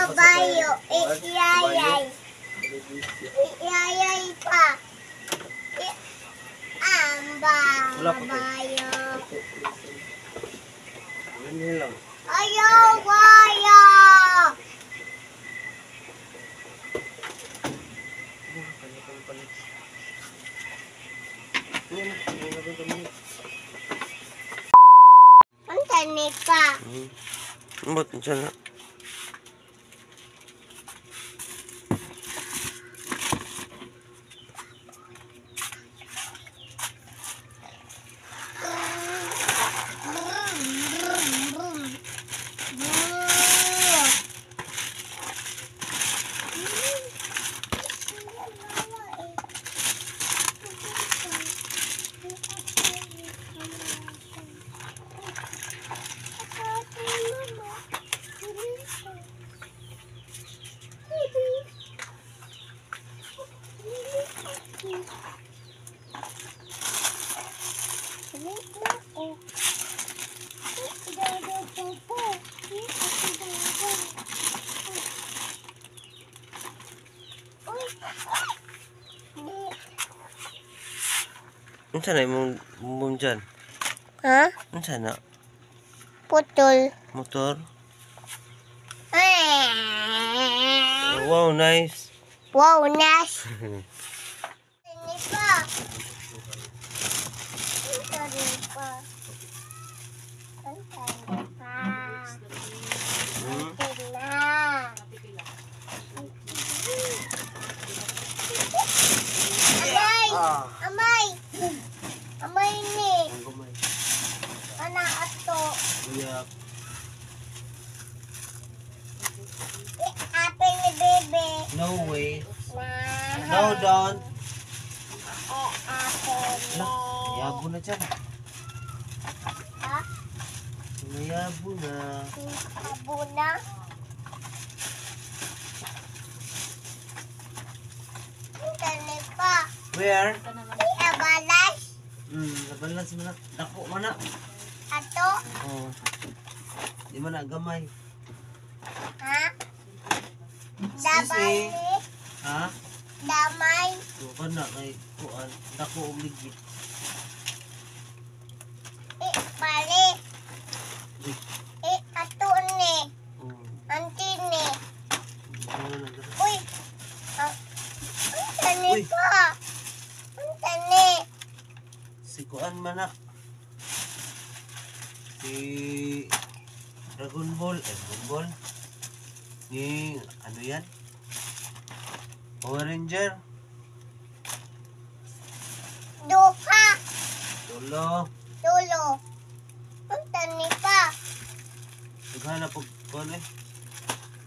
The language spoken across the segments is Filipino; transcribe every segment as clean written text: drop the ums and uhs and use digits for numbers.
kabayo. Iyayay. Iyayay pa. Amba. Kabayo. Ayaw, waya. Ang tani pa. Ambot dyan na. Ano sana yung mum dyan? Ha? Ano sana? Putol. Motor? Wow, nice. Wow, nice. Ini pa. Ini pa. Amay. Amay ni. Anak ato. Iya. Apel ni bebe. No way. Nah. No, don't. Apel. Yabo na dyan. Ha? Yabo na. Abuna. Tani pa. Where? Abalas. Nabalas mo na. Dako mo na. Ato. Oh. Di mo na gamay. Ha? Excuse me. Damay. Ha? Damay. O ka na kay kuan. Dako og ligit. Pali. Uy. Ato ni. Oh. Auntie ni. Ano na dyan? Uy. Ang tani Uy. pa. Ang tani. Si kuan man na. Si Dragon Ball. Dragon Ball. Ni ano yan? Power Ranger. Duha. Tulo. Tulo. Ang tani pa. Naghanap og kuan eh.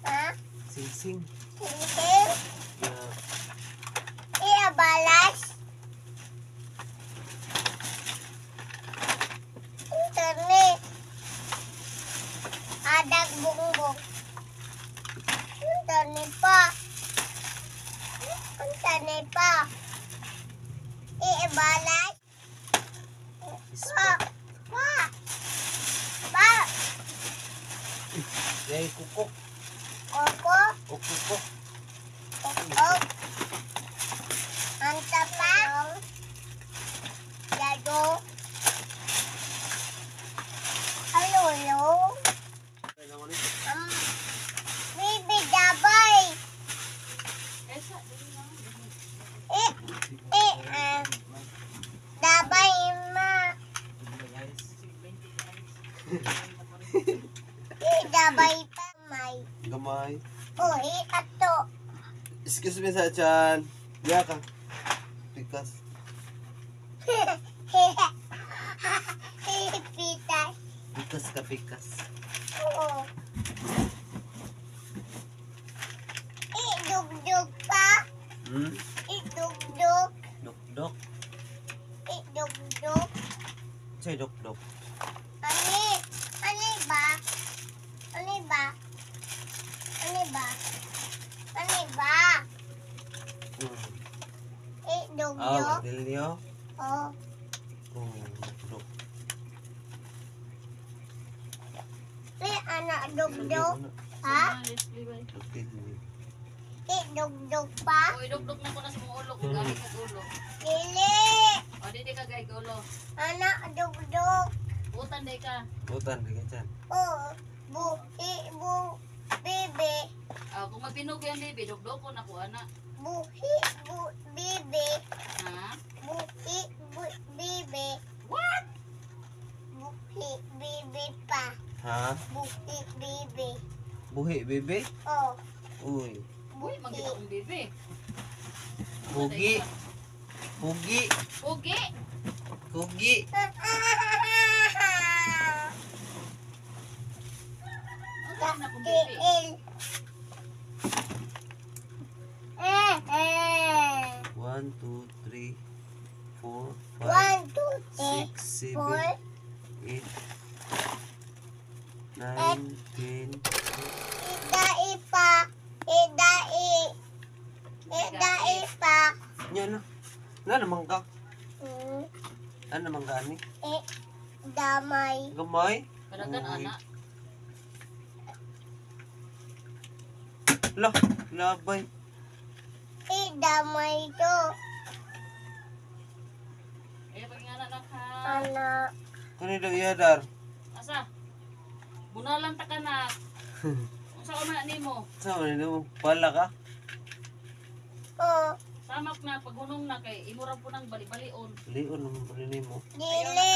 Ha? Sing-sing. Singil. Yeah. Abalas. Ang tani. Adag bungbong. Ang tani pa. Ang tani pa. Abalas. Pa. Pa. Pa. Yay kukok. Koko. O kukok. Koko. Ang tapang. Yado. Alolo. Bibi dabay. Dabay ma. Dabay pa may. Gamay. Uy, ato. Excuse me sa chan. Diya ka. Pikas. Pitas. Pikas ka pikas. Oo. Idugdug pa. Idugdug. Dok-dok. Idugdug. Say dok-dok. Ani? Ani ba? Ani ba? Ani ba? Ani ba? Idugdug. Dilyo. Oh. Dok. Anak dugdug. Ha? Okay. dugdug pa. O idugdog na ko na sa mga ulo kung gamit ng ulo. Dili. O dili ka gay ulo. Anak dugdug. Utan day ka. Butan, di ka dyan. Oh, bibi. Kung magpinog yan baby, dugdog ko na ko ana. Bibi. Ha? Bibi. What? Bibi pa. Ha? Bibi. Buhi, bebe? Oh, Uy. Uy, magkita kong baby. Pugi. Pugi. Ugi. Kugi. Ang na kong baby. One, two, three, four, 1, five, 2, 3, 6, 4, 7, 8, 9, 10. idai pa. Idai pa. Yan na. Na naman ka. Hmm, Ano naman ka ani? damay. Gamay? Kadagan Uy. ana. Lah, labay. Damay to. Pagingana na ka. Anak. Kani daw iyadar. Asa? Bunalan ta kanak. Kung saan man nimo? Sa man mo? Pala ka? Oh, Samak na paghunong na kay imura po nang bali-balion. Lion naman pa rin mo. dili.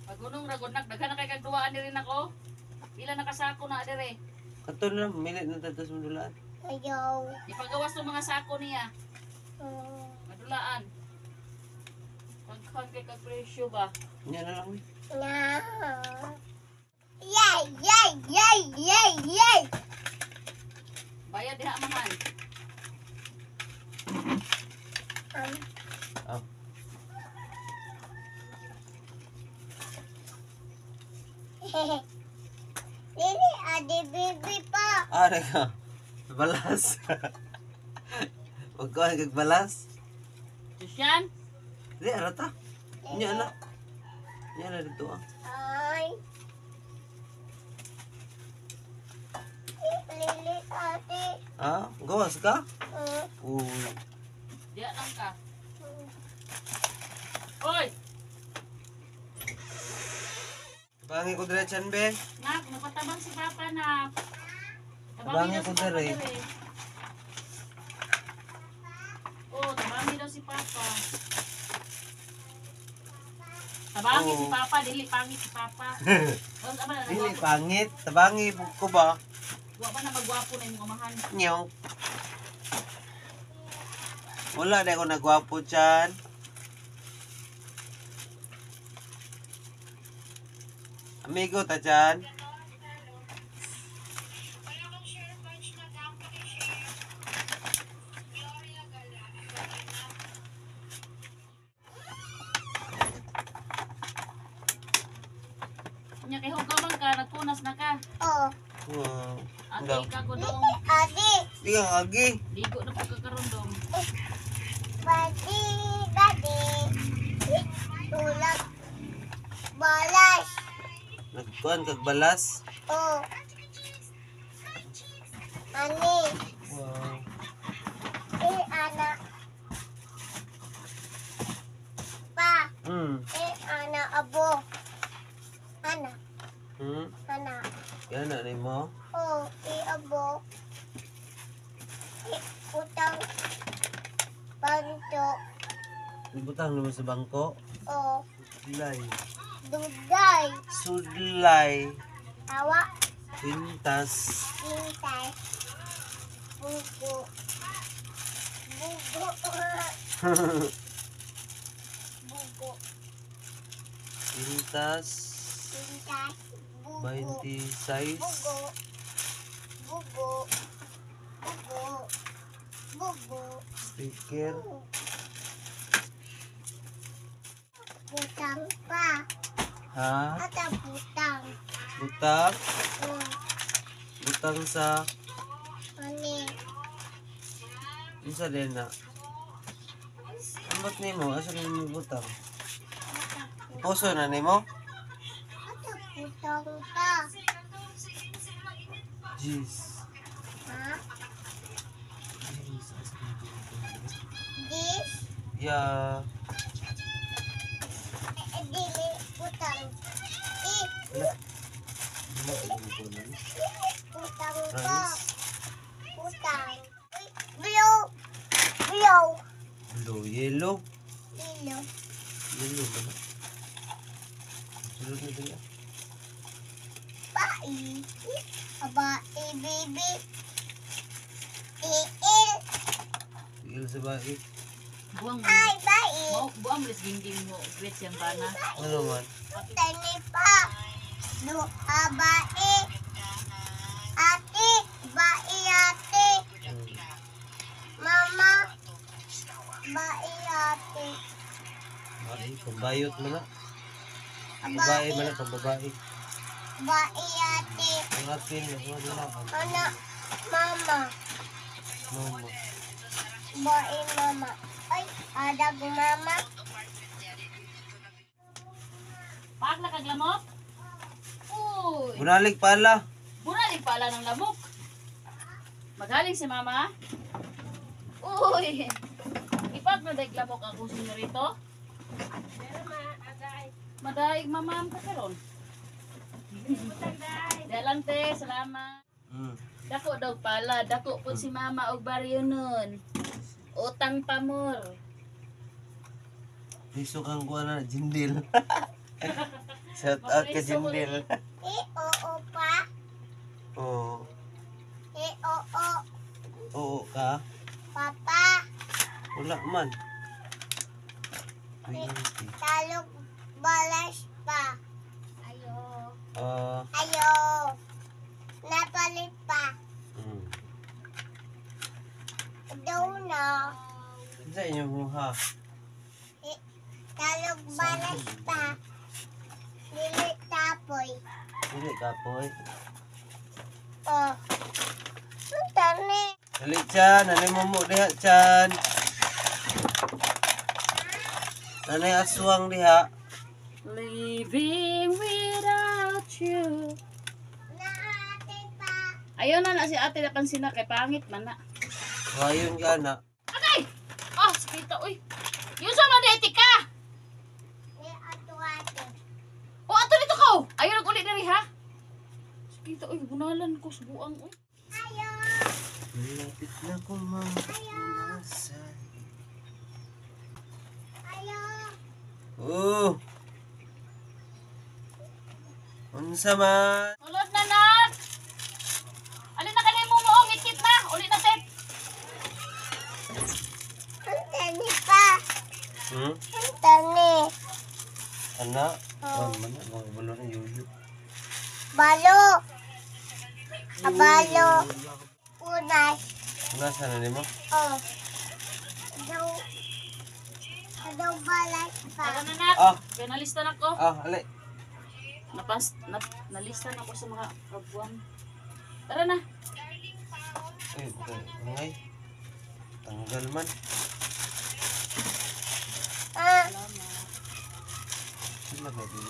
Paghunong ra gud daghan na kay kagduaan diri nako. Pila nakasako na dire. Kato na, milit na tatas mo dulaan. Ayaw. Ipagawas ng mga sako niya. Hmm. Madulaan. Pagkan kay kag-presyo ba? Yan na lang. Na. Yay. Bayad diha amahan. Ah, Dili, adi bibi pa. are ka. Balas. Huwag ko ay balas. Susyan? Di, arata. Yan na. Yan na dito ah. Ay. Lili, ate. Ah, gawas ka? Uy. Diha lang ka. Oy! Bangi ko diretsan, be. Nak, napatabang si Papa na. Tabangi daw ko si Papa dire. dire. Oh, tabangi daw si Papa. Tabangi si Oh. Papa, dili pangit si Papa. Oh, aba na Dili, nagwapo. pangit. Tabangi ko ba? Wa pa na magwapo na imong amahan. Nyaw. Wala na ako nagwapo dyan. Amigo ta dyan. Nya kay hugaw man ka, nagpunas na ka. Oh, Wow. Ate ka ko dong. adi. Di ka agi. Ligo na pagkakaroon dong. Badi, dadi. Tulak. Balas. Nagkuhan kag balas. Oh. Ani. Wow. Anak. Pa. Anak abo. Anak. Anak. Yan na ni mo. Oh, abo. Utang. Banto. Ibutang naman sa bangko. Oh. Sudlay. Dugay. Sudlay. Tawa. Pintas. Pintay. Bugo. Bugo. Bugo. Pintas. Pintay. Bugo. 26. Bugo. Bugo. Bugo. Bugo. Sticker. Butang pa. Ha? Ata butang. Butang. Oh. Butang sa. Ani. Isa din na. Ambot ni mo. Asa ni mo butang? Puso na ni mo? Ata butang pa. Jeez. Ha? This. Ya. Dili utang. Wala. Wala ko kunin. Utang ko. Rice. Utang. Blue. Blue. Blue, yellow. Yellow. Yellow ba na? Sunod na dali. Bai. Abai, baby. Il. Tigil sa bahay. Buang mo. Ay, bai. Buang mo gingging mo. Great siyang bana. Ano man? Tani pa. Lu abai. Ate. Bai ate. Mama. Bai ate. Ay, pambayot mo na. Babae Bai. man na, pambabae. Bai ate. Ang atin, ang wala ka. Anak. Mama. Mama. Bai mama. Ay, ada ko mama. Paak na kaglamok? Uy! Bunalig pala. Bunalig pala ng lamok. Magaling si mama. Uy! Ipat na daig lamok ang kusin nyo rito? Madaig mamam ka karon. Dalang te, salamat. Dako daw pala, dako po si mama og baryo nun. Utang pamor. Piso kang kuha na, Jindil. Shout out ka, Jindil. Oo pa. Oo. Oo. Oo ka. Papa. Wala man. Talog balas pa. Ayo. Ayo. Napalit pa. Daw na. Sa inyo mo ha. Talog balas pa. Dili tapoy. Dili ka po eh. Oh. Tani. Dali Chan, nanay mo mo diha Chan. Nanay aswang diha. Living without you. Naate pa. Ayaw na si ate na pansina kay pangit man na. Wayon ka na. Agay! Ah, sakita, uy. Yung sa madeti ka! Ni ate. O, ato dito ko! Ayaw nag-ulit na rin, ha? Sakita, uy, bunalan ko sa buang, uy. Ayo. Malapit na kong mapunasan. Ayo. Oh. Unsa man? Ulot na, Nat! Alin na kanay mo mo, ngikit na! Ulit na, Tet! Tani pa. Tani. Ana? Oh. Man na, mga balo na yuyo. Balo. Abalo. Unas. Nasa na ni mo? Oh. Daw balas pa. Tara na, Nat! Ah. Kaya nalista na ko. Ali. Nalista na ko sa mga kabuang. Tara na! Ay, okay. Ngay. Tanggal man. Salamat. Sila ba din?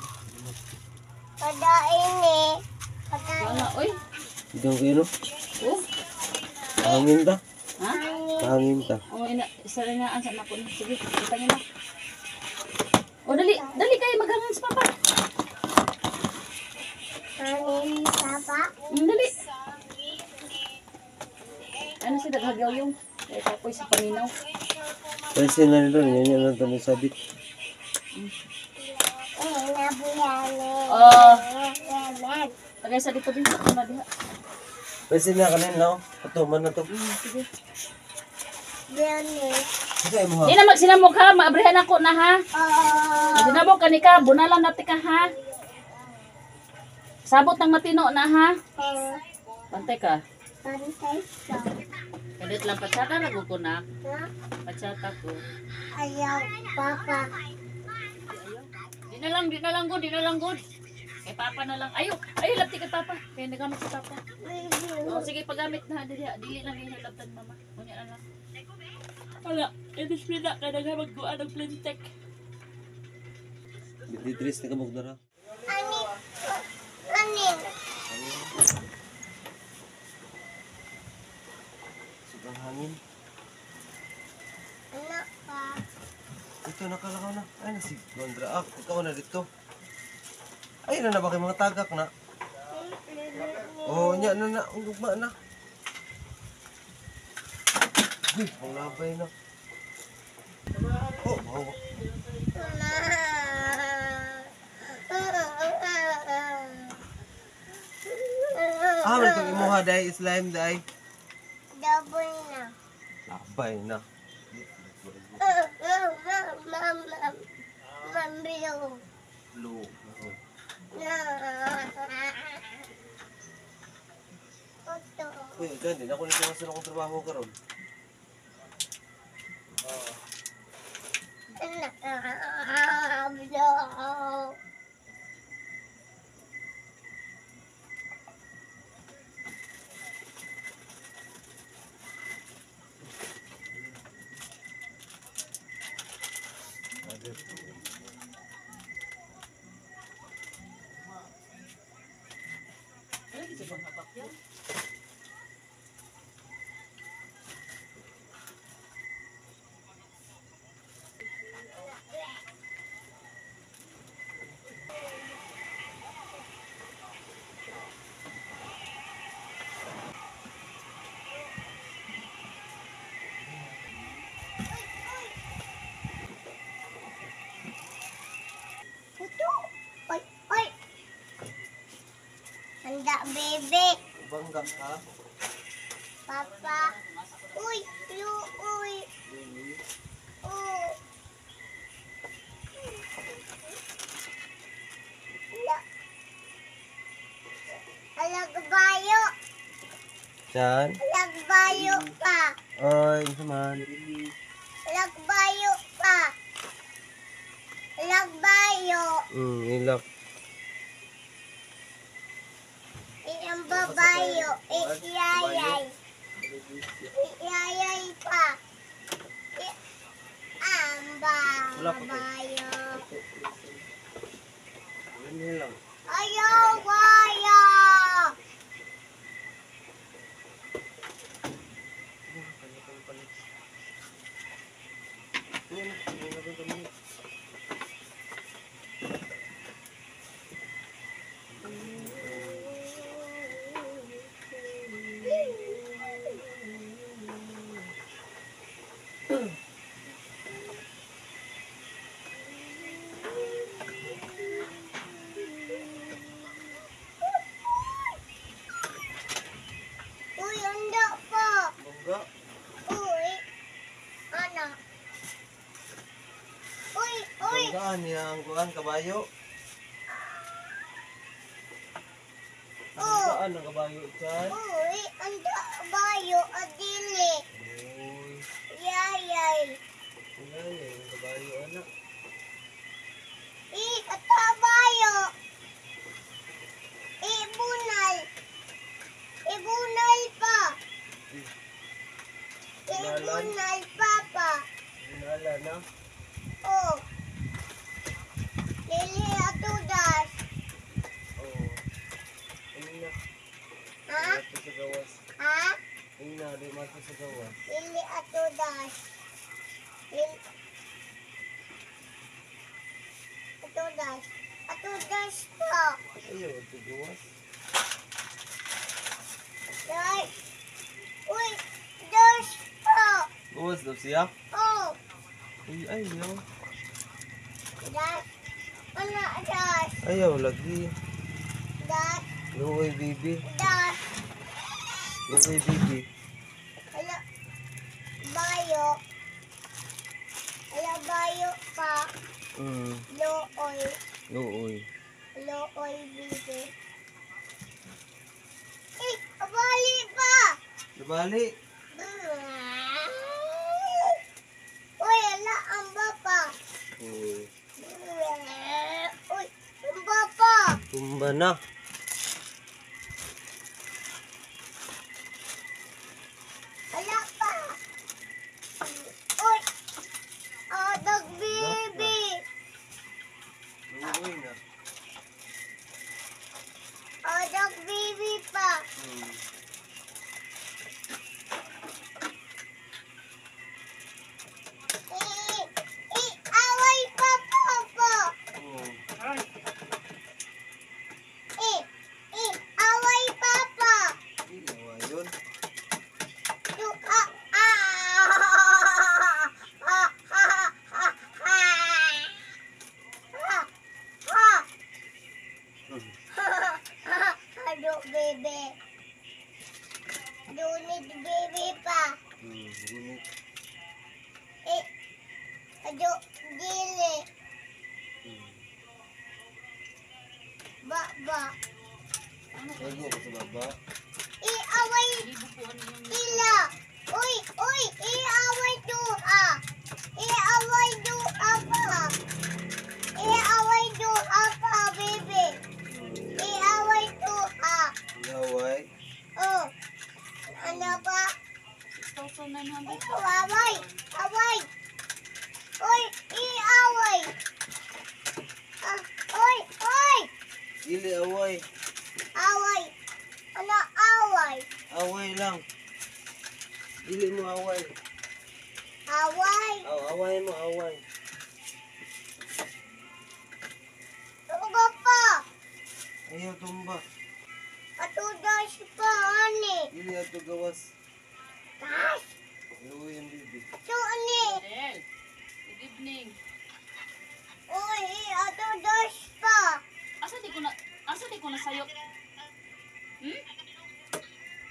Kada ini. Kada Wala, uy! Ikaw kayo no? Oh! Hangin ta? Ha? Hangin ta. Oh, isa rin nga sa mako. Sige, kita niyo na. Oh, dali kayo maghangin sa papa. Kanin papa. Dali. Ano si daghagaw yung? Kaya tapoy sa paminaw. Kasi na nito, yan lang ito sabit. Nabuyane. Oh, Naman. tagay sa dito din. Ano diha? Kasi na kanin no? Ito man na to. Sige. Biyane. Sige mo ha. Di na magsinamok ha, maabrihan ako na ha. Oh. Magsinamok ka ni ka, bunalan natin ka ha. Sabot ng matino na ha. Pantay ka. Pantay sa. Kadit lang patsata na ko na. Ha? Patsata ko. Ayaw papa. Di na lang good. Kay papa na lang. Ayo, lapti kay papa. Kaya nagamit si papa. Oh, sige, paggamit na. Dili lang yung laptan mama. Kunya na lang. Wala, edis pina. Kaya nagamit ko anong plintek. Bididris na kamog dara. Anin. Anin. Sobrang hangin. Ito, nakalakaw na. Ay, na si Gondra. Ah, ikaw na dito. Ay, na ba kayo mga tagak na? Oh, nya na. Ang gugma na. Uy, ang labay na. Oh, oh. Ah, may itong imuha dahil slime dahil. Double na. Labay na. Mamilo. Blue. Oto. Uy, dyan din. Ako nito masarap kong trabaho karon. Mamilo. Ay, isa bang hapak yan? Ito. Oy, oy. Handa, bebe. Bangga ka? Papa. Uy, yu, uy. Oh. La. Alagbayo. Diyan. Alagbayo ka. Ay, saman. Alagbayo ka. Alagbayo. Ilak. Iyang babayo. Iyayay. Iyayay pa. Amba. Wala pa to. Babayo. Ini lang. Ayaw, bayo. Uy, anda pa. Bangga. Uy. Anak. Uy, uy. Banggaan niya ang kuhan, kabayo. Oh. Banggaan ang kabayo dyan. Uy, anda bayo adili. Uy. Yayay. Wala niya yung kabayo, anak. Kata bayo. Bunal. Bunal pa. Bunal papa. Wala na. Oh. Lili atudas. Oo. Ayun na. Ha? Ito sa gawas. Ha? Ayun na, di mato sa gawas. Lili atudas. Lili atudas. Atudas pa. Ayaw, ito gawas. Dai. Uy, das pa. Gawas daw siya? Oh, Ay, ayaw. das. Ano das? Ayaw, lagi. Das. Luoy, baby. Das. Luoy, baby. Ala, bayo. Ala, bayo pa. Looy. Luoy. Looy, bibi. Abali pa. Nabali. Uy, ala, ang bapa. Uy. Uy, ang bapa. Tumba na. Ala pa. Uy, adag bibi. Luoy na. Adag bibi pa. Adunit baby pa. Gunit. Eh, adu dili. Ba. Lagi ako sa baba. Iaway Ibukuan yung ila. Uy, iaway doa. Iaway doa pa. Iaway doa pa, baby. Iaway doa. Gaway. Oh. Ano ba? 6,900. Away. Uy, iaway. Uy. Dili away. Away. Ano away? Away lang. Dili mo away. Away. Away mo away. Tuga pa. Ayaw tumba. Patudas pa, ani. Dili ato gawas. Tas. Luwi ang bibi. So, ani. Del, good evening. Uy, patudas pa. Asa di ko na sayo?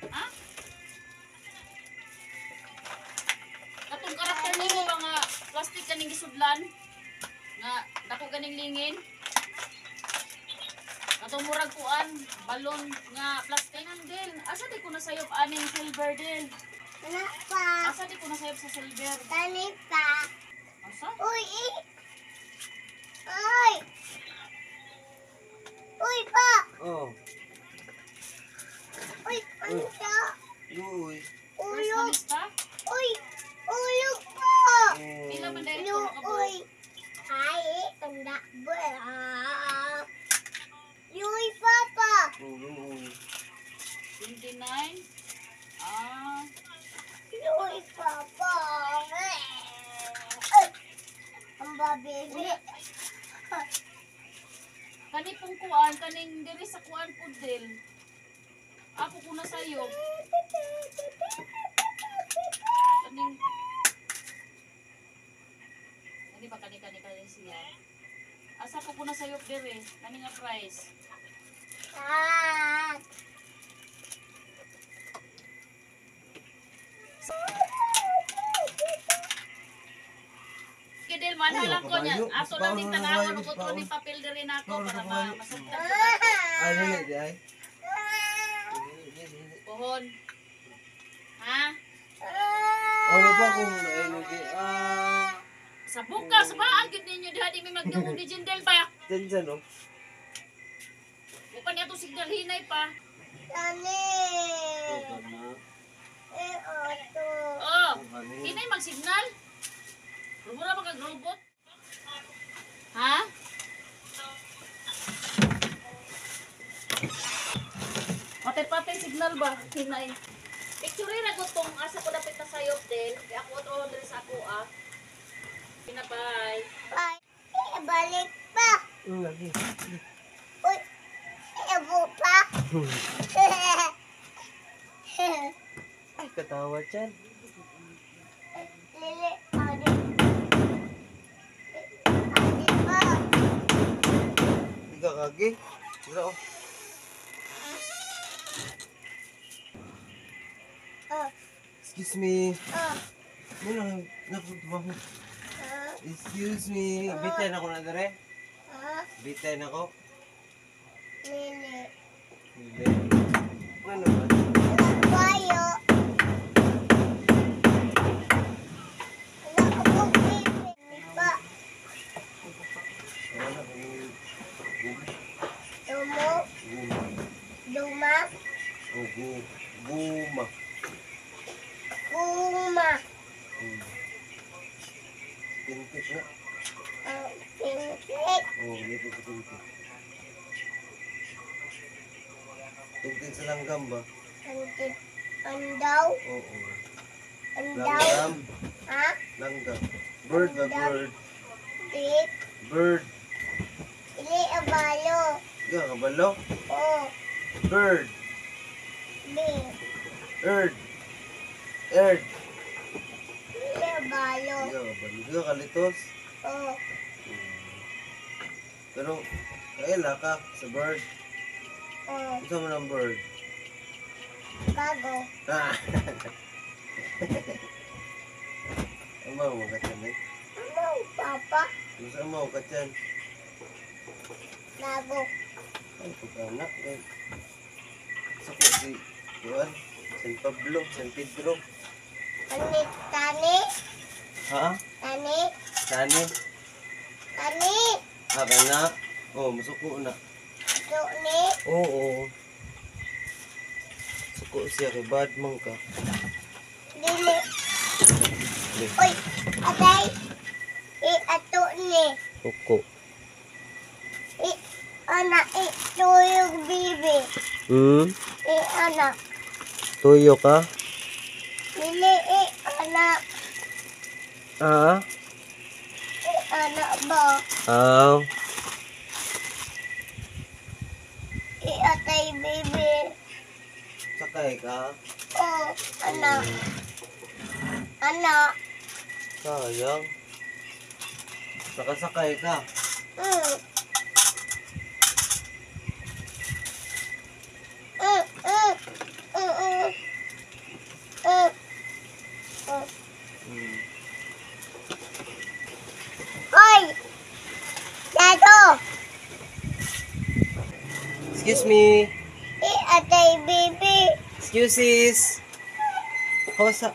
Ha? Katong karakter nimo ba nga plastic kaning gisudlan? Nga dako ganing lingin? Katong murag kuan, balon nga plastic din. Asa di ko na sayop aning silver din? Ano pa? Asa di ko na sayop sa silver? Tani pa. Asa? Uy, Uy, pa. Oh. Uy, ano siya? Luwi. First na Ulog. lista? Uy, ulog po. Pila man dahil Ulog, ko uy. Ay, tanda ba? Uy, papa. Luwi. 29. Ah, Uy, papa. Ang baby. kani pong kuan, kaning diri sa kuan po din. Ako ko na sayo. Kaning Kani ba kani siya? Asa ko na sayo diri, kaning nga price. Ah. Kidil man Ay, halang ko niya. kabayo. Ato lang din Baon, tanawon baon, ko to baon. ni papel diri nako Baon, para kabayo. masagdan ko Ay, dili, di ay. Dili. pohon. Ha? Ano pa kung lagi? Sa bukas ba ang gid ninyo diha di mi magdungog ni Jindel pa. Dyan, oh. Upan niya to signal hinay pa. Tani. Ito na. Oto. Oh, Ano? hinay mag-signal. Rumura ba kag robot? Ha? Patay-patay signal ba? Hinay. Picture na gutong asa ko dapat na sayop din. Di ako otro diri sa ako ah. Pinabay. Bye. Balik pa. Ano lagi? Uy. Ebo pa. Ay, katawa dyan. Lili. Adi. Adi pa. Hindi ka kagi. Wala, oh. Oh. Excuse me. Oh. Ano lang, napuntumaho. Excuse me. Bitay na ko na dere. Bitay na ko. Lili. Hindi. Ano ba? Bayo. Wala ko pong pipi. Pa. Wala ko. Dumo. Guma. Duma. Oh, guma. Guma. Pintik na. Pimpik. Oh, dito sa pintik. Pintik sa langgam ba? Antit. Andaw. Oo. Andaw. Langgam. Ha? Langgam. Bird ba bird? Bit. Bird. Ili abalo. Ika kabalo? Oh. Bird. Bit. Earth. Earth. Ili abalo. Ika kabalo. Ika kalitos. Oh. Pero, kaila ka sa bird. Oh. Isa mo ng bird. Bago. Ah. Amaw mo ka dyan, eh. Ano, Papa? Masa amaw ka dyan? Bago. Ay, pagkanak. Eh. Sako si Juan, San Pablo, San Pedro. Tani? Ha? Tani? Tani? Tani? Ah, kana? Oh, masuko na. Ito ni? Oo. Suko siya kay bad man ka. Dili. Dili. Uy, atay. Ato ni. Suko. Anak, ito yung bibi. Anak. Tuyo ka? Dili, anak. Ah? Anak ba? Aw. Atay bibi. Sakay ka? Oh, anak. Anak. Sayang. Sakasakay ka. Mm. Mm, mm, mm, mm. Mm. Mm. Hmm. Oy! Dado! Excuse me. Atay bibi. Excuses. Hosa.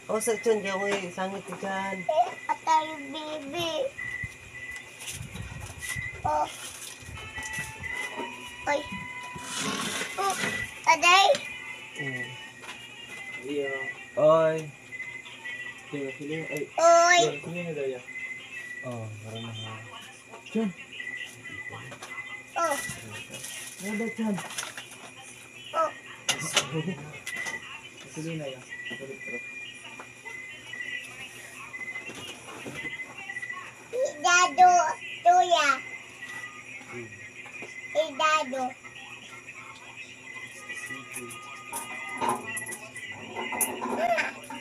Hosa dyan. Di ako sangit ka dyan. Atay bibi. Oh. Oy. Atay? Iya. Oy. Sini. Ay. Oy. Sini na daya. Oh, marami na. Oh. Ada dyan. Oh. Sini na yan. Dado. Tuya. Dado.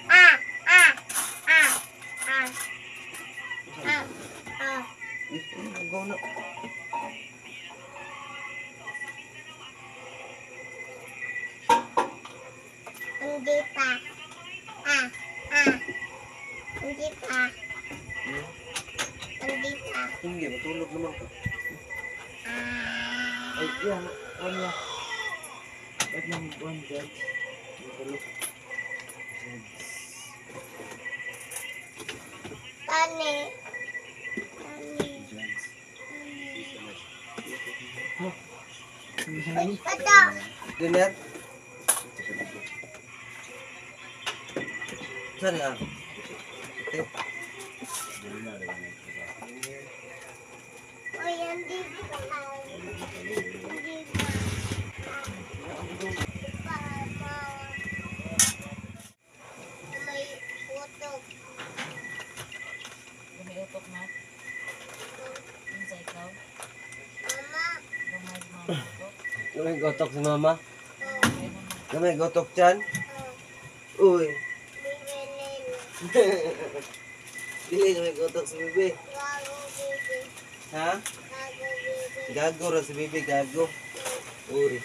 Ah. Ah. Ah. Ah. Ah. Ah. Go na. Hindi pa. Ah. Ah. Hindi pa. Hindi pa. Hindi, matulog naman ka. Ah. Ay, yan. Ano yan? Ba't nang buwan dyan? Matulog. Tani. Tani. Uy, ito. Dinner? Saan yan? Ito. Uy, hindi pa. Hindi pa. May utok. Gumiutok na. Yung sa ikaw. Mama. Gamay mga utok. Gamay gotok si mama? Oh. Gamay gotok dyan? Oh. Uy. Bibinin. Dili gamay gotok si bebe. Gago bibi. Ha? Gago bibi. Gago ra si bebe, gago. Uri.